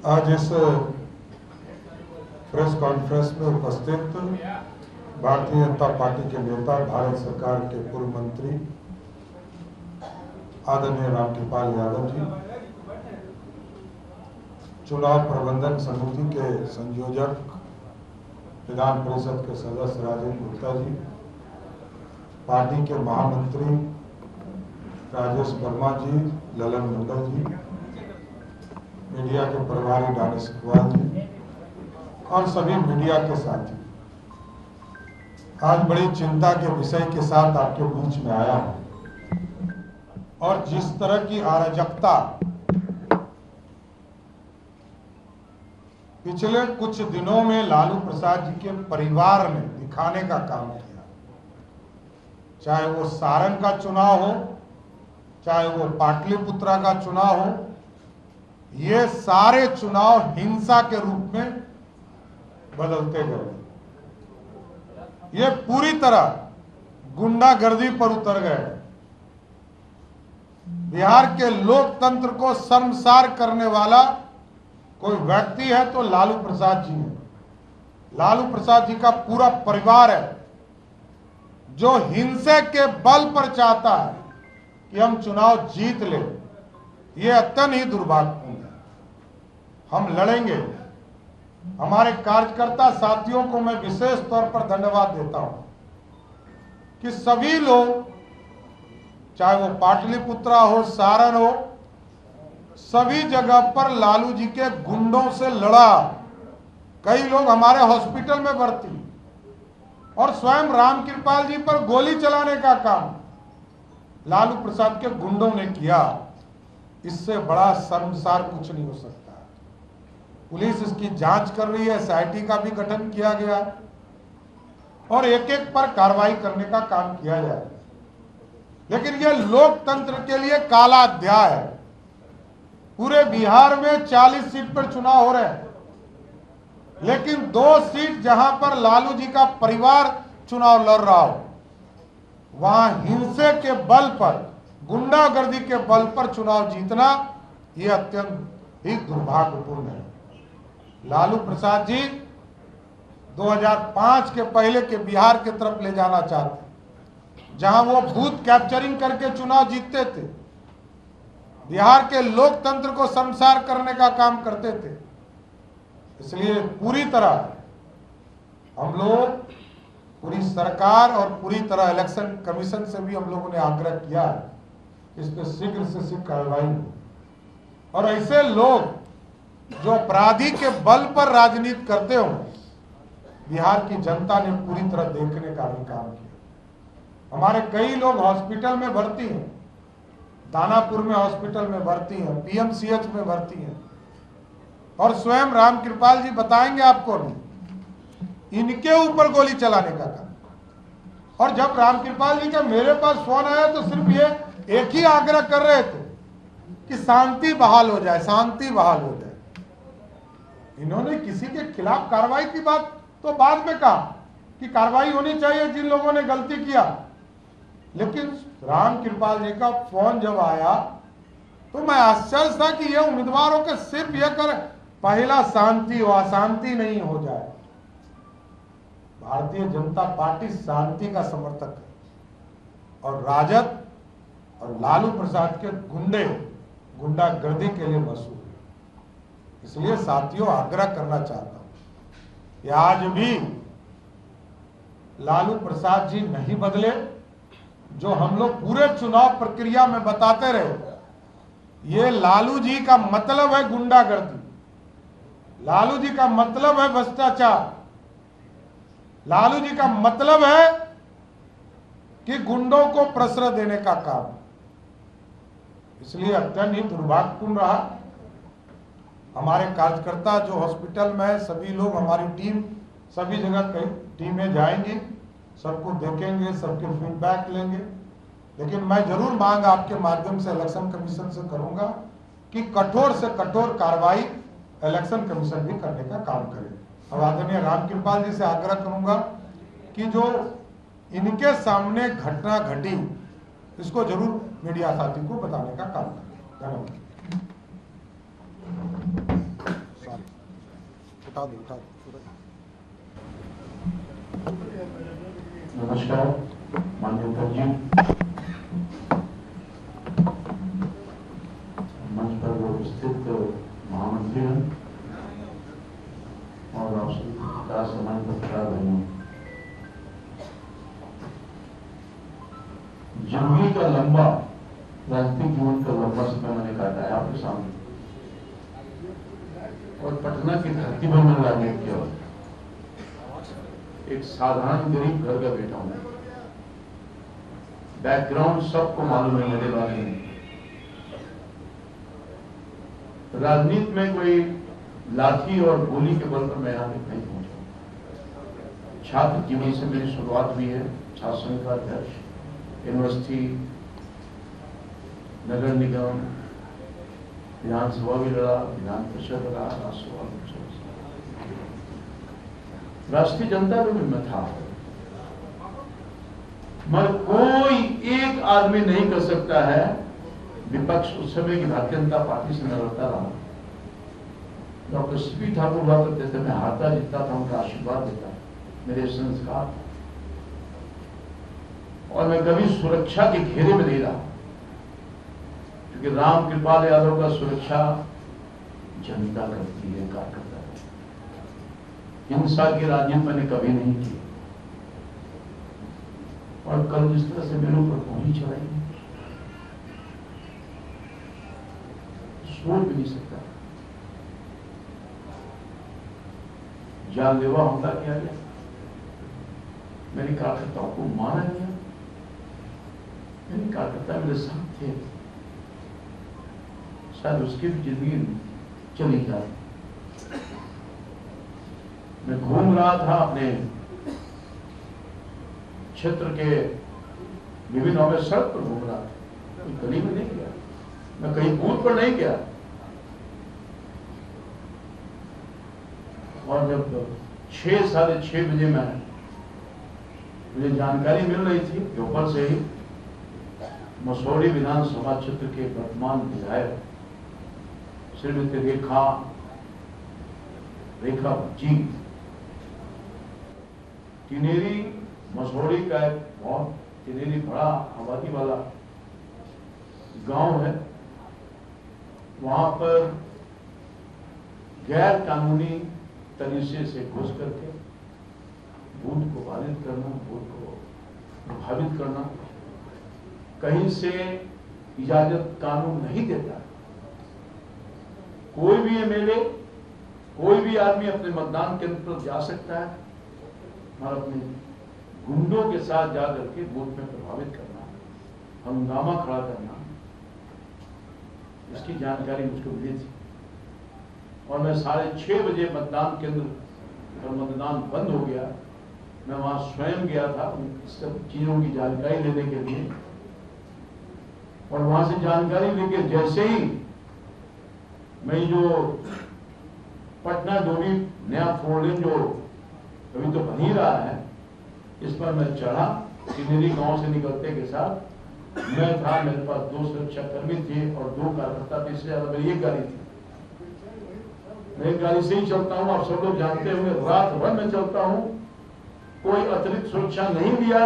आज इस press conference में उपस्थित भारतीय जनता पार्टी के नेता, भारत सरकार के पूर्व मंत्री आदरणीय रामकृपाल यादव जी, चुनाव प्रबंधन समिति के संयोजक विधान परिषद के सदस्य राजेंद्र गुप्ता जी, पार्टी के महामंत्री राजेश वर्मा जी, ललन मंडल जी, मीडिया के प्रभारी दानिश इकबाल जी और सभी मीडिया के साथी, आज बड़ी चिंता के विषय के साथ आपके बीच में आया हूं। और जिस तरह की अराजकता पिछले कुछ दिनों में लालू प्रसाद जी के परिवार ने दिखाने का काम किया, चाहे वो सारण का चुनाव हो, चाहे वो पाटलिपुत्रा का चुनाव हो, ये सारे चुनाव हिंसा के रूप में बदलते गए। ये पूरी तरह गुंडागर्दी पर उतर गए। बिहार के लोकतंत्र को शर्मसार करने वाला कोई व्यक्ति है तो लालू प्रसाद जी है। लालू प्रसाद जी का पूरा परिवार है जो हिंसा के बल पर चाहता है कि हम चुनाव जीत ले। ये अत्यंत ही दुर्भाग्यपूर्ण है। हम लड़ेंगे। हमारे कार्यकर्ता साथियों को मैं विशेष तौर पर धन्यवाद देता हूं कि सभी लोग, चाहे वो पाटलिपुत्रा हो, सारण हो, सभी जगह पर लालू जी के गुंडों से लड़ा। कई लोग हमारे हॉस्पिटल में भर्ती और स्वयं रामकृपाल जी पर गोली चलाने का काम लालू प्रसाद के गुंडों ने किया। इससे बड़ा शर्मसार कुछ नहीं हो सकता। पुलिस इसकी जांच कर रही है, एसआईटी का भी गठन किया गया और एक एक पर कार्रवाई करने का काम किया जाए। लेकिन यह लोकतंत्र के लिए काला अध्याय है। पूरे बिहार में 40 सीट पर चुनाव हो रहे हैं, लेकिन 2 सीट जहां पर लालू जी का परिवार चुनाव लड़ रहा हो, वहां हिंसा के बल पर, गुंडागर्दी के बल पर चुनाव जीतना यह अत्यंत ही दुर्भाग्यपूर्ण है। लालू प्रसाद जी 2005 के पहले के बिहार की तरफ ले जाना चाहते, जहां वो बूथ कैप्चरिंग करके चुनाव जीतते थे, बिहार के लोकतंत्र को शर्मसार करने का काम करते थे। इसलिए पूरी तरह हम लोग, पूरी सरकार और पूरी तरह इलेक्शन कमीशन से भी हम लोगों ने आग्रह किया है इस पर शीघ्र से शीघ्र कार्रवाई हो और ऐसे लोग जो अपराधी के बल पर राजनीति करते हो, बिहार की जनता ने पूरी तरह देखने का भी काम किया। हमारे कई लोग हॉस्पिटल में भर्ती हैं, दानापुर में हॉस्पिटल में भर्ती हैं, पीएमसीएच में भर्ती हैं और स्वयं रामकृपाल जी बताएंगे आपको भी, इनके ऊपर गोली चलाने का काम। और जब रामकृपाल जी का मेरे पास फोन आया तो सिर्फ ये एक ही आग्रह कर रहे थे कि शांति बहाल हो जाए, शांति बहाल हो जाए। इन्होंने किसी के खिलाफ कार्रवाई की बात तो बाद में कहा कि कार्रवाई होनी चाहिए जिन लोगों ने गलती किया, लेकिन रामकृपाल जी का फोन जब आया तो मैं आश्चर्य था कि ये उम्मीदवारों के सिर्फ यह कर, पहला शांति हो, अशांति नहीं हो जाए। भारतीय जनता पार्टी शांति का समर्थक है और राजद और लालू प्रसाद के गुंडागर्दी के लिए मशहूर है। इसलिए साथियों, आग्रह करना चाहता हूं कि आज भी लालू प्रसाद जी नहीं बदले। जो हम लोग पूरे चुनाव प्रक्रिया में बताते रहे, ये लालू जी का मतलब है गुंडागर्दी, लालू जी का मतलब है भ्रष्टाचार, लालू जी का मतलब है कि गुंडों को प्रश्रय देने का काम। इसलिए अत्यंत ही दुर्भाग्यपूर्ण रहा। हमारे कार्यकर्ता जो हॉस्पिटल में है, सभी लोग, हमारी टीम सभी जगह कई टीमें जाएंगी, सबको देखेंगे, सबके फीडबैक लेंगे। लेकिन मैं जरूर मांग आपके माध्यम से इलेक्शन कमीशन से करूंगा कि कठोर से कठोर कार्रवाई इलेक्शन कमीशन भी करने का काम करे। अब आदरणीय रामकृपाल जी से आग्रह करूंगा कि जो इनके सामने घटना घटी, इसको जरूर मीडिया साथी को बताने का काम करें। धन्यवाद। उठा दो नमस्कार माननीय अध्यक्ष जी, मंच पर उपस्थित महामंत्री और आप सभी सम्मान पत्रकार भाइयों, जिंदगी का लंबा राजनीतिक जीवन का लंबा समय मैंने काटा है आपके सामने, और पटना की धरती पर मैंने राजनीति किया। एक साधारण गरीब घर का बेटा हूं, बैकग्राउंड सबको मालूम है मेरे बारे में। राजनीति में कोई लाठी और गोली के बल पर मैं यहां तक नहीं पहुंचा। छात्र जीवन से मेरी शुरुआत हुई है, छात्र संघ का अध्यक्ष, यूनिवर्सिटी, नगर निगम, विधानसभा भी लड़ा, विधान परिषद लड़ा, राज्यसभा, राष्ट्रीय जनता दल में मैं था। मगर कोई एक आदमी नहीं कर सकता है, विपक्ष उस समय की भारतीय जनता पार्टी से मैं लड़ता रहा। डॉक्टर सीपी ठाकुर हुआ करते थे, मैं हारता जीतता था, उनका आशीर्वाद देता, मेरे संस्कार, और मैं कभी सुरक्षा के घेरे में नहीं रहा, क्योंकि राम कृपाल यादव का सुरक्षा जनता करती है, कार्यकर्ता। हिंसा की राजनीति मैंने कभी नहीं की, और कल जिस तरह से मेरे ऊपर गोली चलाई, सोच भी नहीं सकता। जानलेवा हमला किया गया, मेरे कार्यकर्ताओं को मारा गया, मेरे कार्यकर्ता मेरे साथ थे, शायद उसकी भी जिंदगी चली जाए। मैं घूम रहा था अपने क्षेत्र के विभिन्न में, सड़क पर घूम रहा था, कोई गली में नहीं गया, मैं कहीं बूथ पर नहीं गया। और जब 6 साढ़े 6 बजे मुझे जानकारी मिल रही थी कि ऊपर से ही मसौड़ी विधानसभा क्षेत्र के वर्तमान विधायक श्रीमती रेखा जी, टिनेरी मसौड़ी का एक बहुत टिनेरी बड़ा आबादी वाला गांव है, वहां पर गैर कानूनी तरीके से घुस करके बूथ को बाधित करना, बूथ को प्रभावित करना, कहीं से इजाजत कानून नहीं देता। कोई भी एमएलए, कोई भी आदमी अपने मतदान केंद्र पर जा सकता है, और अपने गुंडों के साथ जाकर के बूथ में प्रभावित करना, हंगामा खड़ा करना, इसकी जानकारी मुझको मिली थी। और मैं 6:30 बजे मतदान केंद्र पर मतदान बंद हो गया, मैं वहां स्वयं गया था इस सब चीजों की जानकारी लेने के लिए, और वहां से जानकारी लेकर जैसे ही मैं जो पटना डोरी नया 4 लेन जो अभी तो बन ही रहा है, इस पर मैं चढ़ा, टिनेरी गांव से निकलते के साथ मैं था, मेरे पास 2 सुरक्षाकर्मी थे और 2 कार्यकर्ता थे, इससे ज्यादा मेरी एक गाड़ी थी। मैं एक गाड़ी से ही चलता हूं, आप सब लोग जानते होंगे, रात भर में चलता हूं, कोई अतिरिक्त सुरक्षा नहीं लिया,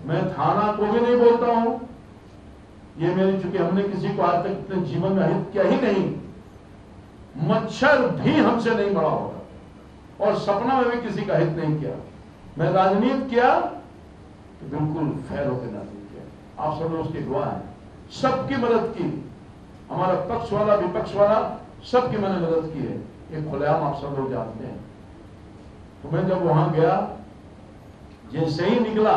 मैं थाना को भी नहीं बोलता हूं। ये मेरी, चूंकि हमने किसी को आज तक अपने जीवन में हित किया ही नहीं, मच्छर भी हमसे नहीं बड़ा होगा, और सपना में भी किसी का हित नहीं किया। मैं राजनीति किया तो बिल्कुल फेर होकर राजनीति किया, आप सब लोग उसके गवाह हैं। सबकी मदद की, हमारा पक्ष वाला विपक्ष वाला सबकी मैंने मदद की है, ये खुलेआम आप सब लोग जानते हैं। तो मैं जब वहां गया, जैसे ही निकला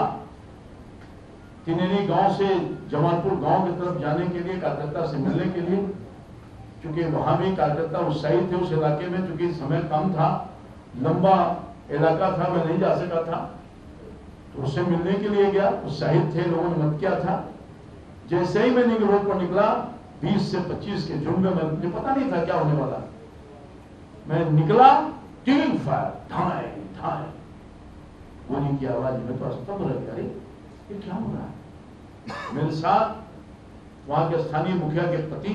टिनेरी गांव से जमालपुर गांव की तरफ जाने के लिए, कार्यकर्ता से मिलने के लिए, क्योंकि वहां भी कार्यकर्ता उत्साहित थे उस इलाके में, क्योंकि समय कम था, लंबा इलाका था, मैं नहीं जा सका था, तो उससे मिलने के लिए गया, उत्साहित थे, लोगों ने मत किया था। जैसे ही मैं रोड पर निकला, 20 से 25 के झुंड में, मुझे पता नहीं था क्या होने वाला, मैं निकला, 3 फायर, धाए धाए, गोली की आवाज में तो स्तब्ध रह गया, ये क्या हो रहा है। मेरे साथ वहां के स्थानीय मुखिया के पति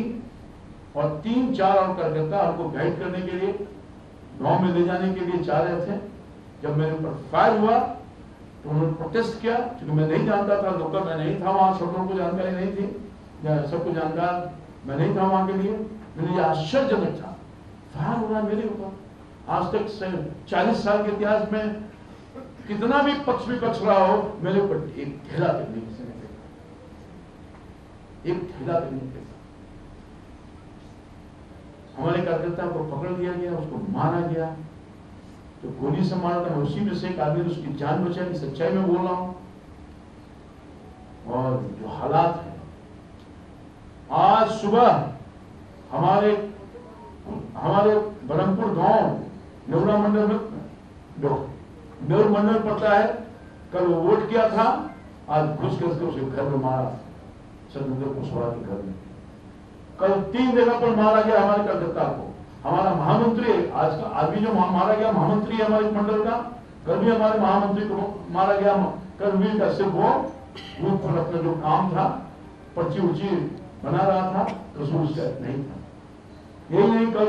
और 3-4 और कार्यकर्ता हमको गाइड करने के लिए गांव में ले जाने के लिए चाह रहे थे। जब मेरे ऊपर फायर हुआ तो उन्होंने प्रोटेस्ट किया, क्योंकि मैं नहीं जानता था, लोकल मैं नहीं था वहां, सब लोगों को जानकारी नहीं थी, सबको जानकार मैं नहीं था वहां के लिए। मेरे लिए आश्चर्यजनक था, फायर हो रहा मेरे ऊपर। आज तक 40 साल के इतिहास में कितना भी पक्ष विपक्ष रहा हो, मेरे ऊपर एक ढेला तक नहीं किसी ने फेंका, एक ढेला तक नहीं फेंका। हमारे कार्यकर्ता को पकड़ लिया गया, उसको मारा गया, तो गोली से मारा था, मैं उसी में से एक आदमी उसकी जान बचाई, सच्चाई में बोल रहा हूं। और जो हालात है, आज सुबह हमारे बरमपुर गांव नेवरा मंडल में नेहरू मंडल पड़ता है, कल वो वोट किया था, आज घुस करके उसे घर में मारा, सतनंदर कुशवाहा के घर में। कल 3 जगह पर मारा गया हमारे कार्यकर्ता को। हमारा महामंत्री, आज का आदमी जो मारा गया महामंत्री है हमारे मंडल का, कल भी हमारे महामंत्री को मारा गया। कल भी का सिर्फ वो पर अपना जो काम था, पर्ची उची बना रहा था, कसूर उसका नहीं था। यही नहीं, कल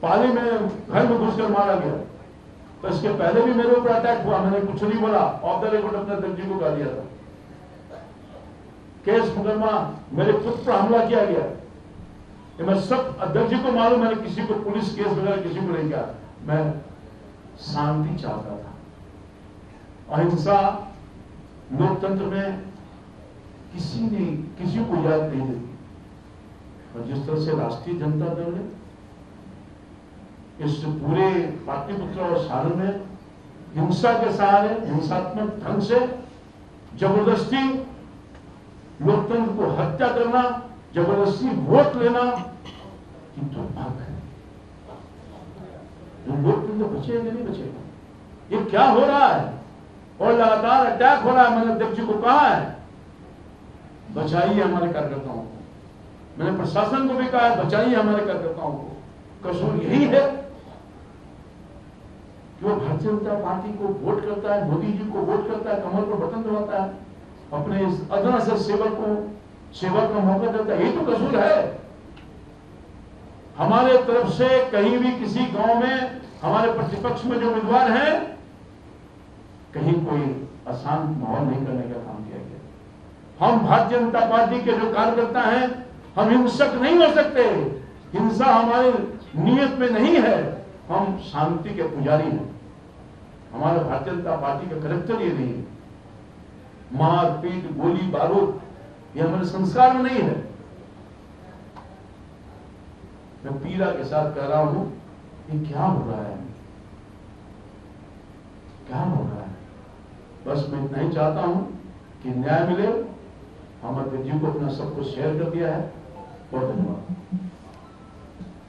पाली में घर में घुसकर मारा गया। तो इसके पहले भी मेरे ऊपर अटैक हुआ, मैंने कुछ नहीं बोला, ऑफ द रिकॉर्ड अपने अध्यक्ष जी को गा दिया था। केस मुकदमा मेरे खुद पर हमला किया गया, मैं सब अध्यक्ष जी को मालूम, मैंने किसी को पुलिस केस वगैरह किसी को नहीं किया। मैं शांति चाहता था। अहिंसा लोकतंत्र में किसी को इजाजत नहीं देती। और जिस तरह से राष्ट्रीय जनता दल ने इस पूरे पाटलिपुत्र और सारण में हिंसा के सहारे, हिंसात्मक ढंग से जबरदस्ती लोकतंत्र को हत्या करना, जबरदस्ती वोट लेना, कि दुर्भाग्य है। लोकतंत्र बचेगा नहीं बचेगा, ये क्या हो रहा है? और लगातार अटैक हो रहा है। मैंने अध्यक्ष जी को कहा है, बचाइए हमारे कार्यकर्ताओं को। मैंने प्रशासन को भी कहा है, बचाइए हमारे कार्यकर्ताओं को। कसूर यही है कि वो भारतीय जनता पार्टी को वोट करता है, मोदी जी को वोट करता है, कमर पर बटन दबाता है, अपने इस अग्रसर सेवक को सेवा का मौका देता है। यही तो कसूर है। हमारे तरफ से कहीं भी किसी गांव में हमारे प्रतिपक्ष में जो उम्मीदवार हैं, कहीं कोई अशांत माहौल नहीं करने का काम किया गया। हम भारतीय जनता पार्टी के जो कार्यकर्ता हैं, हम हिंसक नहीं हो सकते। हिंसा हमारी नीयत में नहीं है। हम शांति के पुजारी हैं। हमारे भारतीय जनता पार्टी का करैक्टर ये नहीं है। मार पीट, गोली बारूद, ये हमारे संस्कार में नहीं है। मैं पीड़ा के साथ कह रहा हूं, ये क्या हो रहा है, क्या हो रहा है? बस मैं इतना ही चाहता हूं कि न्याय मिले। हम अध्यक्ष जी को अपना सब कुछ शेयर कर दिया है। बहुत धन्यवाद।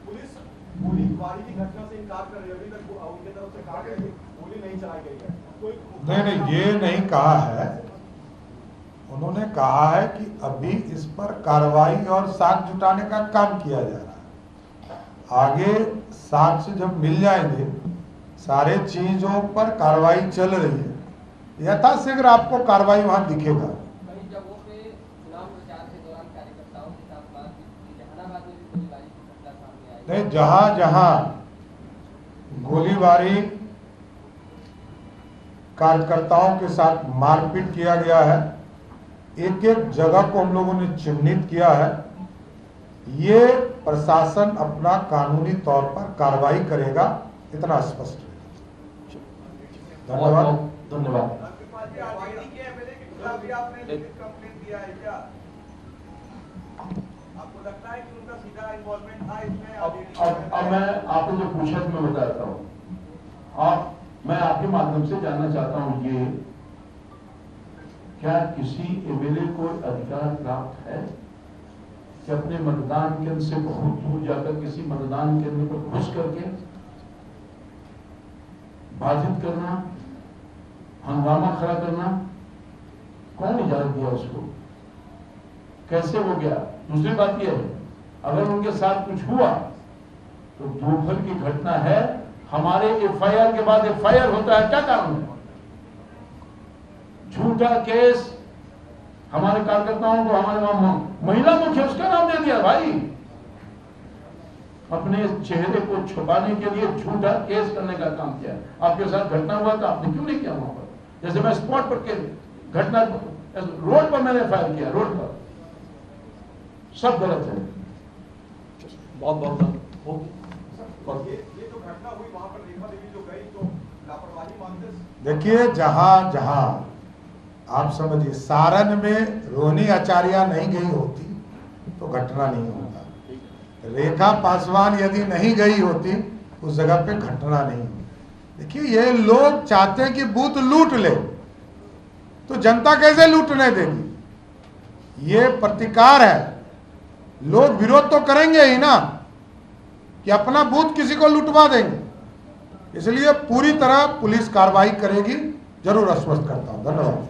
पुलिस गोलीबारी की घटना से इनकार कर रही है, अभी तक उनके तरफ से कहा गया कि गोली नहीं चलाई गई है। कोई नहीं, ये नहीं कहा है। उन्होंने कहा है कि अभी इस पर कार्रवाई और साक्ष्य जुटाने का काम किया जा रहा है। आगे साक्ष्य जब मिल जाएंगे, सारे चीजों पर कार्रवाई चल रही है, यथाशीघ्र आपको कार्रवाई वहां दिखेगा। कई जगहों पे चुनाव प्रचार के दौरान कार्यकर्ताओं के साथ मारपीट की, जहानाबाद में भी गोलीबारी की घटना सामने आई। नहीं, जहां जहां गोलीबारी, कार्यकर्ताओं के साथ मारपीट किया गया है, एक एक जगह को हम लोगों ने चिन्हित किया है। ये प्रशासन अपना कानूनी तौर पर कार्रवाई करेगा, इतना स्पष्ट है। धन्यवाद। धन्यवाद। आपको लगता है कि उनका सीधा इन्वॉल्वमेंट था इसमें? अब मैं आपने जो पूछा तो मैं बताता हूँ। मैं आपके माध्यम से जानना चाहता हूँ, ये क्या किसी एमएलए को अधिकार प्राप्त है कि अपने मतदान केंद्र से बहुत दूर जाकर किसी मतदान केंद्र पर घुस करके बाधित करना, हंगामा खड़ा करना? कौन इजाजत दिया उसको? कैसे हो गया? दूसरी बात यह है, अगर उनके साथ कुछ हुआ तो दोपहर की घटना है। हमारे एफआईआर के बाद एफआईआर होता है, क्या कारण है? झूठा केस हमारे कार्यकर्ताओं को, हमारे वहां महिला मुख्य उसका नाम दे दिया भाई। अपने चेहरे को छुपाने के लिए झूठा केस करने का काम किया। आपके साथ घटना हुआ था, आपने क्यों नहीं किया वहां पर? जैसे मैं स्पॉट पर के घटना रोड पर मैंने फायर किया, रोड पर। सब गलत है। बहुत बहुत ये जो घटना हुई वहां पर रेखा देवी जो गई तो लापरवाही मानते हैं? देखिए, जहां जहां आप समझिए, सारण में रोहिणी आचार्य नहीं गई होती तो घटना नहीं होता। रेखा पासवान यदि नहीं गई होती उस जगह पे घटना नहीं होती। देखिए, ये लोग चाहते हैं कि बूथ लूट ले, तो जनता कैसे लूटने देगी? ये प्रतिकार है। लोग विरोध तो करेंगे ही ना कि अपना बूथ किसी को लुटवा देंगे। इसलिए पूरी तरह पुलिस कार्रवाई करेगी, जरूर आश्वस्त करता हूं। धन्यवाद।